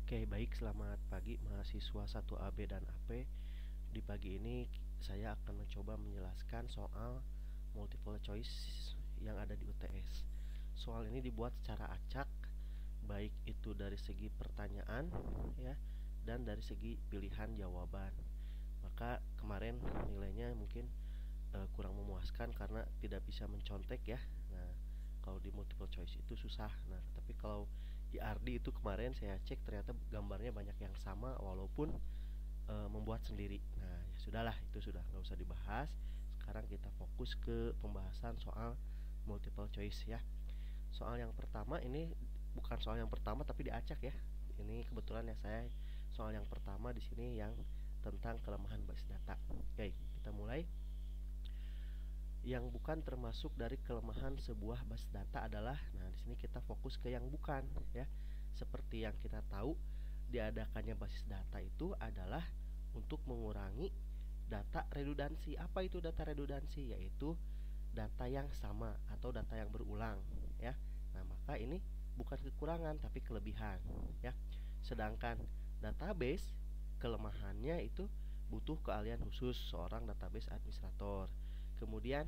Oke, baik, selamat pagi mahasiswa 1AB dan AP. Di pagi ini saya akan mencoba menjelaskan soal multiple choice yang ada di UTS. Soal ini dibuat secara acak, baik itu dari segi pertanyaan ya dan dari segi pilihan jawaban. Maka kemarin nilainya mungkin kurang memuaskan karena tidak bisa mencontek ya. Nah, kalau di multiple choice itu susah. Nah, tapi kalau di RD itu kemarin saya cek ternyata gambarnya banyak yang sama walaupun membuat sendiri. Nah, ya sudahlah, itu sudah nggak usah dibahas. Sekarang kita fokus ke pembahasan soal multiple choice ya. Soal yang pertama ini bukan soal yang pertama tapi diacak ya. Ini kebetulan ya saya soal yang pertama di sini yang tentang kelemahan basis data. Oke, kita mulai. Yang bukan termasuk dari kelemahan sebuah basis data adalah, nah di sini kita fokus ke yang bukan ya. Seperti yang kita tahu, diadakannya basis data itu adalah untuk mengurangi data redundansi. Apa itu data redundansi? Yaitu data yang sama atau data yang berulang ya. Nah, maka ini bukan kekurangan tapi kelebihan ya. Sedangkan database kelemahannya itu butuh keahlian khusus seorang database administrator. Kemudian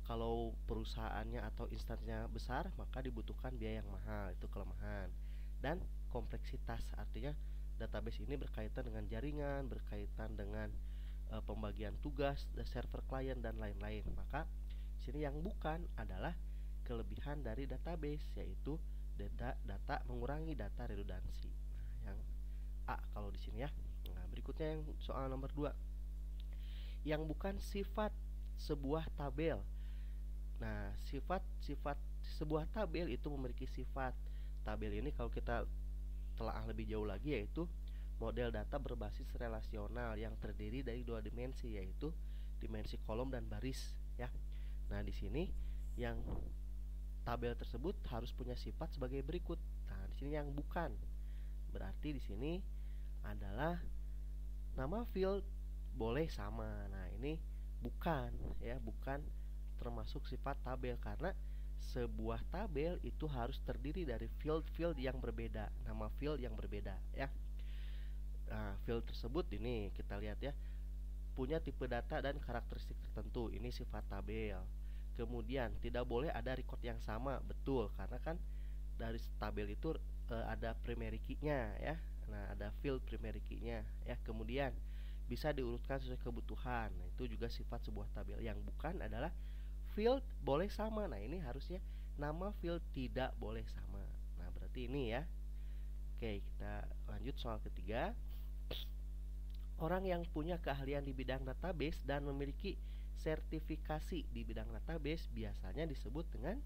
kalau perusahaannya atau instansinya besar maka dibutuhkan biaya yang mahal, itu kelemahan. Dan kompleksitas, artinya database ini berkaitan dengan jaringan, berkaitan dengan pembagian tugas, server klien dan lain-lain. Maka sini yang bukan adalah kelebihan dari database, yaitu data mengurangi data redundansi. Nah, yang A kalau di sini ya. Nah, berikutnya yang soal nomor 2. Yang bukan sifat sebuah tabel. Nah, sifat sebuah tabel itu memiliki sifat. Tabel ini kalau kita telaah lebih jauh lagi yaitu model data berbasis relasional yang terdiri dari dua dimensi, yaitu dimensi kolom dan baris ya. Nah, di sini yang tabel tersebut harus punya sifat sebagai berikut. Nah, di sini yang bukan. Berarti di sini adalah nama field boleh sama. Nah, ini bukan ya, bukan termasuk sifat tabel karena sebuah tabel itu harus terdiri dari field-field yang berbeda, nama field yang berbeda ya. Nah, field tersebut ini kita lihat ya, punya tipe data dan karakteristik tertentu. Ini sifat tabel. Kemudian tidak boleh ada record yang sama, betul, karena kan dari tabel itu ada primary key-nya ya. Nah, ada field primary key-nya ya. Kemudian bisa diurutkan sesuai kebutuhan. Nah, itu juga sifat sebuah tabel. Yang bukan adalah field boleh sama. Nah, ini harusnya nama field tidak boleh sama. Nah, berarti ini ya. Oke, kita lanjut soal ketiga. Orang yang punya keahlian di bidang database dan memiliki sertifikasi di bidang database biasanya disebut dengan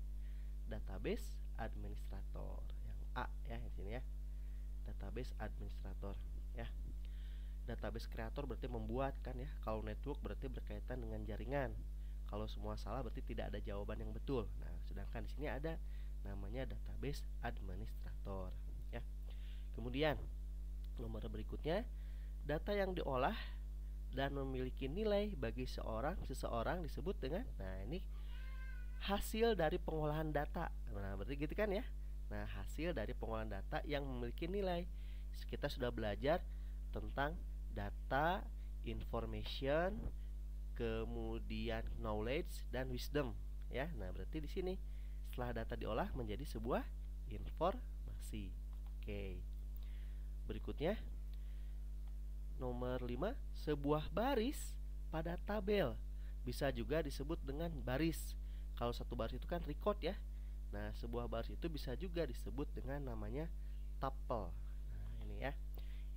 database administrator. Yang A ya di sini ya. Database administrator ya. Database creator berarti membuat kan ya. Kalau network berarti berkaitan dengan jaringan. Kalau semua salah berarti tidak ada jawaban yang betul. Nah, sedangkan di sini ada namanya database administrator ya. Kemudian nomor berikutnya, data yang diolah dan memiliki nilai bagi seseorang disebut dengan, nah ini hasil dari pengolahan data. Nah, berarti gitu kan ya. Nah, hasil dari pengolahan data yang memiliki nilai. Kita sudah belajar tentang data, information, kemudian knowledge dan wisdom ya. Nah, berarti di sini setelah data diolah menjadi sebuah informasi. Oke. Berikutnya nomor 5, sebuah baris pada tabel bisa juga disebut dengan baris. Kalau satu baris itu kan record ya. Nah, sebuah baris itu bisa juga disebut dengan namanya tuple. Nah, ini ya.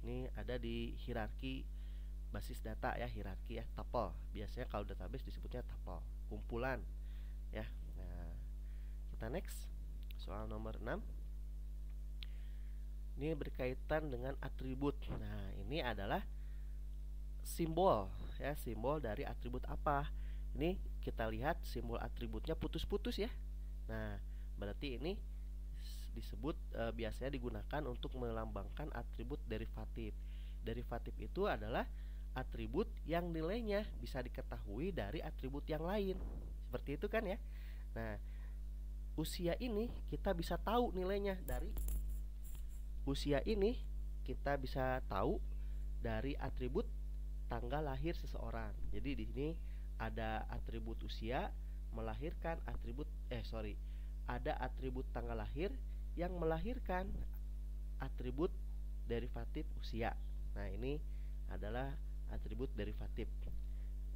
Ini ada di hierarki basis data ya, hierarki ya, tuple. Biasanya kalau database disebutnya tuple, kumpulan ya. Nah, kita next. Soal nomor 6. Ini berkaitan dengan atribut. Nah, ini adalah simbol ya, simbol dari atribut apa. Ini kita lihat simbol atributnya putus-putus ya. Nah, berarti ini disebut biasanya digunakan untuk melambangkan atribut derivatif. Derivatif itu adalah atribut yang nilainya bisa diketahui dari atribut yang lain. Seperti itu kan ya. Nah, usia ini kita bisa tahu nilainya dari usia ini kita bisa tahu dari atribut tanggal lahir seseorang. Jadi di sini ada atribut usia melahirkan ada atribut tanggal lahir yang melahirkan atribut derivatif usia. Nah, ini adalah atribut derivatif.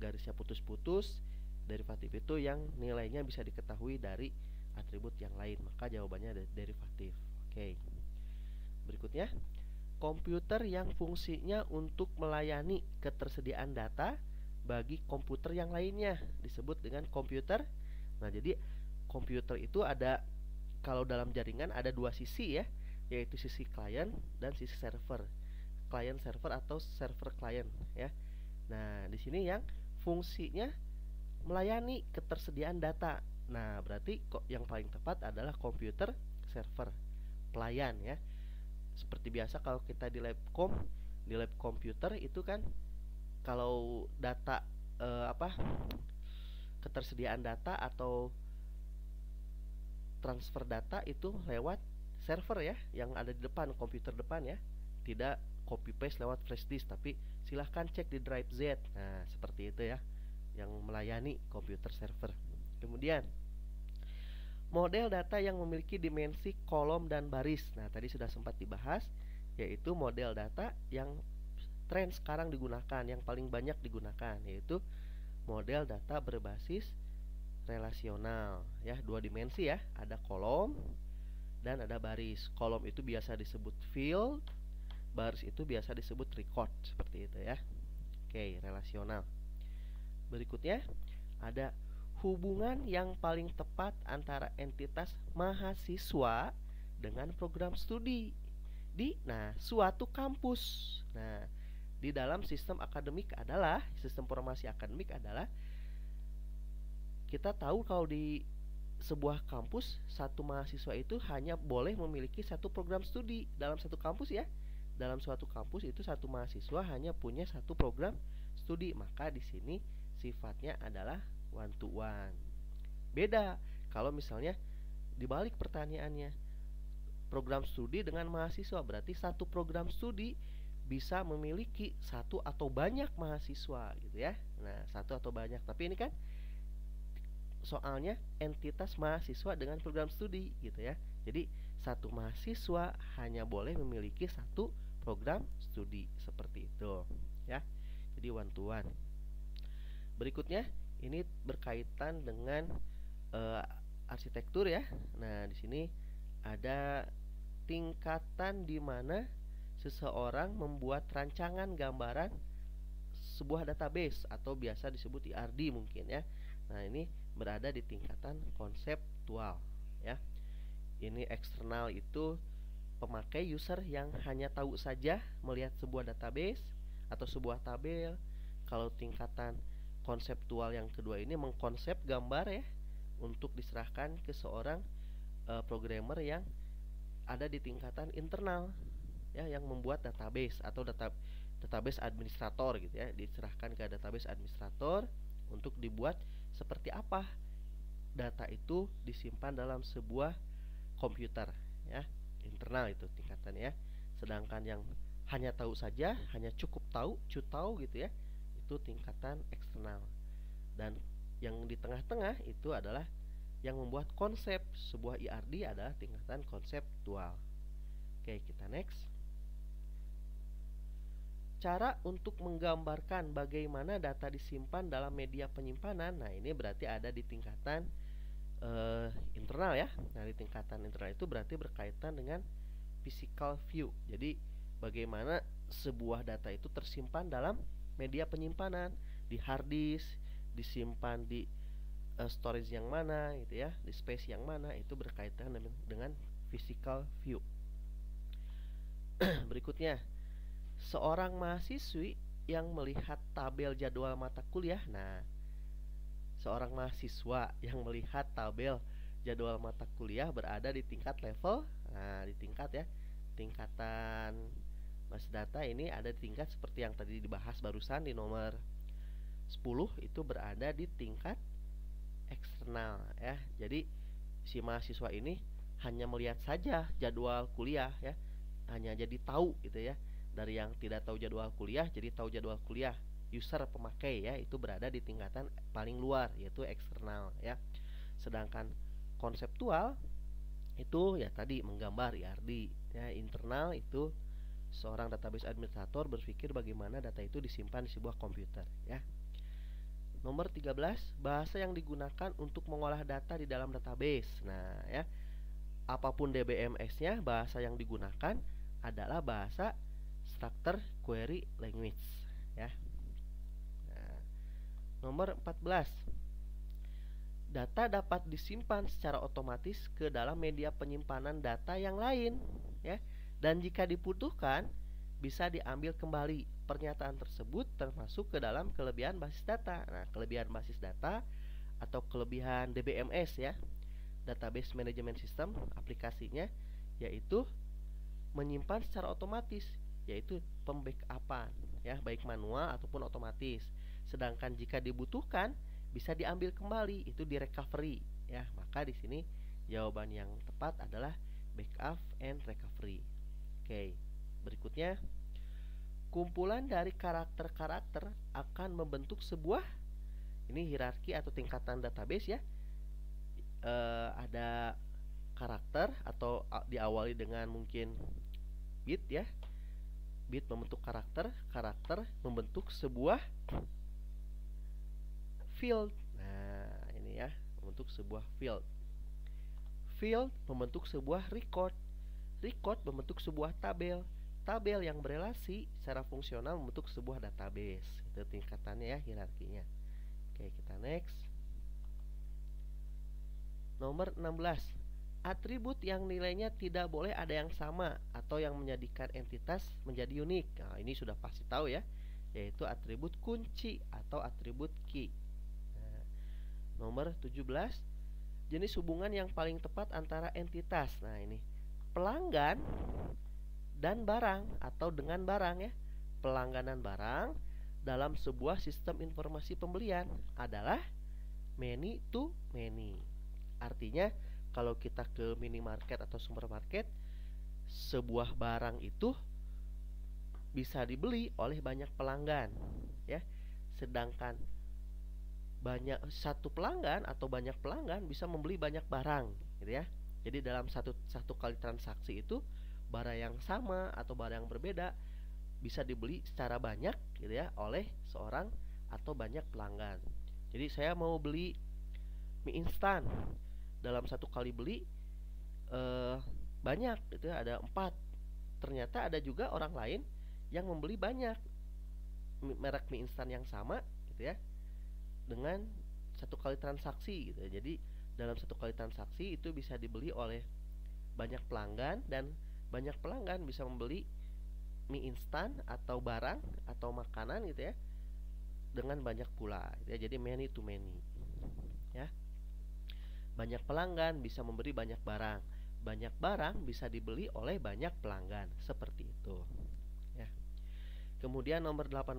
Garisnya putus-putus, derivatif itu yang nilainya bisa diketahui dari atribut yang lain, maka jawabannya derivatif. Oke. Berikutnya, komputer yang fungsinya untuk melayani ketersediaan data bagi komputer yang lainnya disebut dengan komputer. Nah, jadi komputer itu ada, kalau dalam jaringan ada dua sisi ya, yaitu sisi client dan sisi server. Client server atau server client ya. Nah, di sini yang fungsinya melayani ketersediaan data. Nah, berarti kok yang paling tepat adalah komputer server, pelayan ya. Seperti biasa kalau kita di lab komputer itu kan kalau data ketersediaan data atau transfer data itu lewat server ya, yang ada di depan komputer depan ya. Tidak copy paste lewat flash disk, tapi silahkan cek di drive Z. Nah, seperti itu ya, yang melayani komputer server. Kemudian model data yang memiliki dimensi kolom dan baris. Nah, tadi sudah sempat dibahas, yaitu model data yang tren sekarang digunakan, yang paling banyak digunakan, yaitu model data berbasis relasional ya, dua dimensi ya, ada kolom dan ada baris. Kolom itu biasa disebut field, baris itu biasa disebut record, seperti itu ya. Oke, relasional. Berikutnya ada hubungan yang paling tepat antara entitas mahasiswa dengan program studi di suatu kampus. Nah, di dalam sistem formasi akademik adalah kita tahu kalau di sebuah kampus satu mahasiswa itu hanya boleh memiliki satu program studi dalam satu kampus ya. Dalam suatu kampus itu satu mahasiswa hanya punya satu program studi, maka di sini sifatnya adalah one to one. Beda kalau misalnya dibalik pertanyaannya, program studi dengan mahasiswa, berarti satu program studi bisa memiliki satu atau banyak mahasiswa gitu ya. Nah, satu atau banyak, tapi ini kan soalnya entitas mahasiswa dengan program studi gitu ya. Jadi satu mahasiswa hanya boleh memiliki satu program studi, seperti itu ya. Jadi one to one. Berikutnya ini berkaitan dengan arsitektur ya. Nah, di sini ada tingkatan di mana seseorang membuat rancangan gambaran sebuah database atau biasa disebut IRD mungkin ya. Nah, ini berada di tingkatan konseptual ya. Ini eksternal itu pemakai user yang hanya tahu saja melihat sebuah database atau sebuah tabel. Kalau tingkatan konseptual yang kedua ini mengkonsep gambar ya untuk diserahkan ke seorang programmer yang ada di tingkatan internal ya, yang membuat database atau database administrator gitu ya, diserahkan ke database administrator untuk dibuat seperti apa data itu disimpan dalam sebuah komputer ya, internal itu tingkatannya. Sedangkan yang hanya tahu saja, hanya cukup tahu, cutau gitu ya, itu tingkatan eksternal. Dan yang di tengah-tengah itu adalah yang membuat konsep sebuah IRD adalah tingkatan konseptual. Oke, kita next. Cara untuk menggambarkan bagaimana data disimpan dalam media penyimpanan. Nah, ini berarti ada di tingkatan internal ya. Nah, di tingkatan internal itu berarti berkaitan dengan physical view. Jadi bagaimana sebuah data itu tersimpan dalam media penyimpanan, di hard disk, disimpan di storage yang mana gitu ya, di space yang mana, itu berkaitan dengan physical view. Berikutnya, seorang mahasiswi yang melihat tabel jadwal mata kuliah. Nah, seorang mahasiswa yang melihat tabel jadwal mata kuliah berada di tingkat level. Nah, di tingkat ya, tingkatan Mas data ini ada di tingkat seperti yang tadi dibahas barusan di nomor 10, itu berada di tingkat eksternal ya. Jadi si mahasiswa ini hanya melihat saja jadwal kuliah ya, hanya jadi tahu gitu ya. Dari yang tidak tahu jadwal kuliah jadi tahu jadwal kuliah. User pemakai ya itu berada di tingkatan paling luar yaitu eksternal ya. Sedangkan konseptual itu ya tadi menggambar IRD ya. Internal itu seorang database administrator berpikir bagaimana data itu disimpan di sebuah komputer ya. Nomor 13, bahasa yang digunakan untuk mengolah data di dalam database. Nah, ya. Apapun DBMS-nya, bahasa yang digunakan adalah bahasa Structured Query Language, ya. Nah, nomor 14. Data dapat disimpan secara otomatis ke dalam media penyimpanan data yang lain, ya. Dan jika dibutuhkan, bisa diambil kembali. Pernyataan tersebut termasuk ke dalam kelebihan basis data. Nah, kelebihan basis data atau kelebihan DBMS ya, Database Management System, aplikasinya yaitu menyimpan secara otomatis, yaitu pembackupan ya, baik manual ataupun otomatis. Sedangkan jika dibutuhkan bisa diambil kembali, itu di recovery ya. Maka di sini jawaban yang tepat adalah backup and recovery. Oke, berikutnya kumpulan dari karakter-karakter akan membentuk sebuah ini hierarki atau tingkatan database ya. Ada karakter atau diawali dengan mungkin bit ya. Bit membentuk karakter, karakter membentuk sebuah field. Nah, ini ya, membentuk sebuah field. Field membentuk sebuah record. Record membentuk sebuah tabel. Tabel yang berelasi secara fungsional membentuk sebuah database. Itu tingkatannya ya, hierarkinya. Oke, kita next. Nomor 16. Atribut yang nilainya tidak boleh ada yang sama atau yang menjadikan entitas menjadi unik. Nah, ini sudah pasti tahu ya, yaitu atribut kunci atau atribut key. Nah, nomor 17. Jenis hubungan yang paling tepat antara entitas. Nah, ini pelanggan dan barang atau dengan barang ya. Pelangganan barang dalam sebuah sistem informasi pembelian adalah many to many. Artinya kalau kita ke minimarket atau supermarket, sebuah barang itu bisa dibeli oleh banyak pelanggan ya. Sedangkan satu pelanggan atau banyak pelanggan bisa membeli banyak barang gitu ya. Jadi dalam satu kali transaksi itu barang yang sama atau barang yang berbeda bisa dibeli secara banyak gitu ya oleh seorang atau banyak pelanggan. Jadi saya mau beli mie instan, dalam satu kali beli banyak gitu ya, ada 4. Ternyata ada juga orang lain yang membeli banyak merek mie instan yang sama gitu ya dengan satu kali transaksi gitu ya. Jadi dalam satu kali transaksi itu bisa dibeli oleh banyak pelanggan dan banyak pelanggan bisa membeli mie instan atau barang atau makanan gitu ya dengan banyak pula gitu ya. Jadi many to many ya. Banyak pelanggan bisa memberi banyak barang, banyak barang bisa dibeli oleh banyak pelanggan, seperti itu ya. Kemudian nomor 18,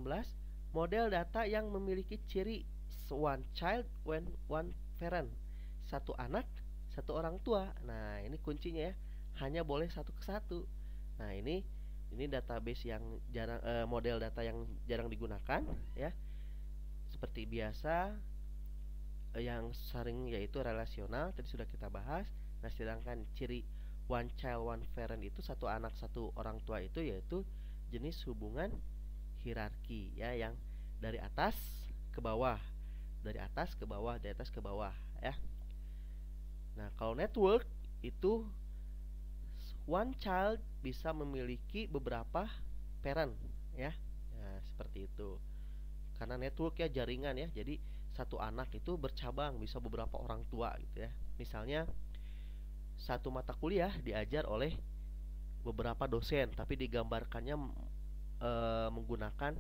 model data yang memiliki ciri one child one parent, satu anak satu orang tua. Nah, ini kuncinya ya, hanya boleh satu ke satu. Nah, ini database yang jarang, model data yang jarang digunakan ya. Seperti biasa yang sering yaitu relasional, tadi sudah kita bahas. Nah, sedangkan ciri one child one parent itu satu anak satu orang tua itu yaitu jenis hubungan hierarki ya, yang dari atas ke bawah, dari atas ke bawah, dari atas ke bawah ya. Nah, kalau network itu one child bisa memiliki beberapa parent ya. Nah, seperti itu. Karena network ya, jaringan ya. Jadi satu anak itu bercabang, bisa beberapa orang tua gitu ya. Misalnya satu mata kuliah diajar oleh beberapa dosen, tapi digambarkannya menggunakan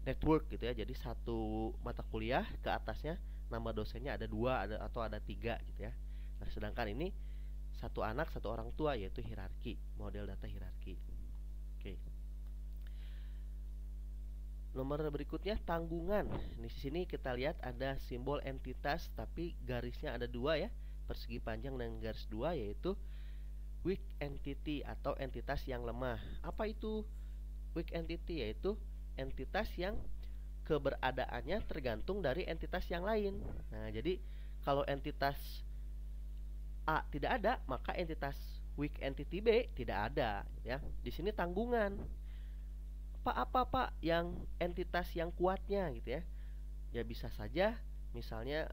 network gitu ya. Jadi satu mata kuliah ke atasnya nama dosennya ada 2 atau ada 3 gitu ya. Nah, sedangkan ini satu anak satu orang tua, yaitu hierarki, model data hierarki. Oke. Nomor berikutnya tanggungan. Di sini kita lihat ada simbol entitas tapi garisnya ada 2 ya, persegi panjang dan garis 2, yaitu weak entity atau entitas yang lemah. Apa itu weak entity? Yaitu entitas yang keberadaannya tergantung dari entitas yang lain. Nah, jadi kalau entitas A tidak ada, maka entitas weak entity B tidak ada, ya. Di sini tanggungan. Apa Pak yang entitas yang kuatnya gitu ya? Ya bisa saja misalnya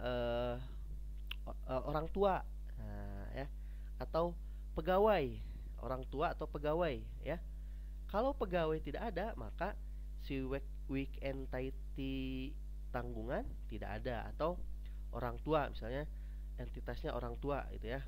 orang tua, nah, ya, atau pegawai, orang tua atau pegawai, ya. Kalau pegawai tidak ada, maka si weak entity tanggungan tidak ada, atau orang tua misalnya entitasnya orang tua gitu ya,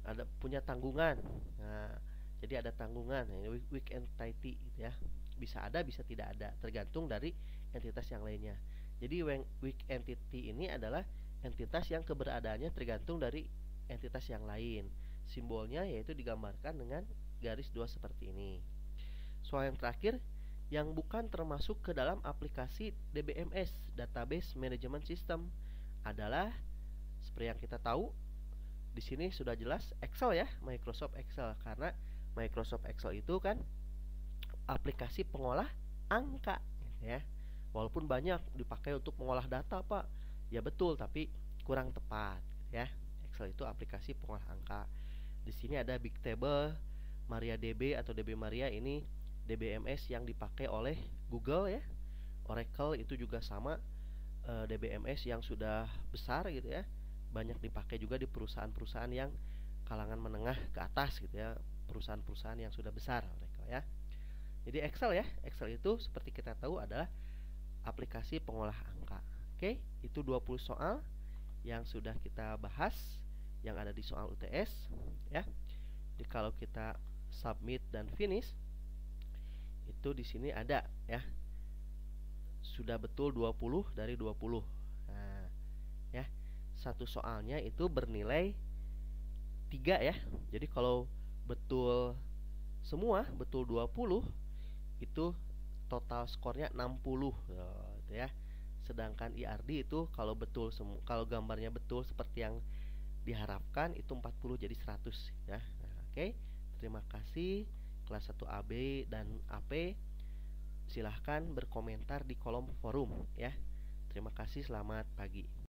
ada punya tanggungan. Nah, jadi ada tanggungan, ini weak entity gitu ya. Bisa ada, bisa tidak ada, tergantung dari entitas yang lainnya. Jadi weak entity ini adalah entitas yang keberadaannya tergantung dari entitas yang lain. Simbolnya yaitu digambarkan dengan garis dua seperti ini. Soal yang terakhir, yang bukan termasuk ke dalam aplikasi DBMS, Database Management System, adalah seperti yang kita tahu di sini sudah jelas Excel ya, Microsoft Excel, karena Microsoft Excel itu kan aplikasi pengolah angka ya. Walaupun banyak dipakai untuk mengolah data, Pak. Ya betul, tapi kurang tepat ya. Excel itu aplikasi pengolah angka. Di sini ada Big Table, MariaDB atau DB Maria, ini DBMS yang dipakai oleh Google ya. Oracle itu juga sama, DBMS yang sudah besar gitu ya. Banyak dipakai juga di perusahaan-perusahaan yang kalangan menengah ke atas gitu ya, perusahaan-perusahaan yang sudah besar Oracle ya. Jadi Excel ya, Excel itu seperti kita tahu adalah aplikasi pengolah angka. Oke, itu 20 soal yang sudah kita bahas yang ada di soal UTS ya. Jadi kalau kita submit dan finish, itu di sini ada ya, sudah betul 20 dari 20. Nah, ya. Satu soalnya itu bernilai 3 ya. Jadi kalau betul semua, betul 20, itu total skornya 60 gitu ya. Sedangkan IRD itu kalau betul kalau gambarnya betul seperti yang diharapkan itu 40 jadi 100 ya. Nah, oke. Terima kasih kelas 1 AB dan AP. Silahkan berkomentar di kolom forum ya. Terima kasih, selamat pagi.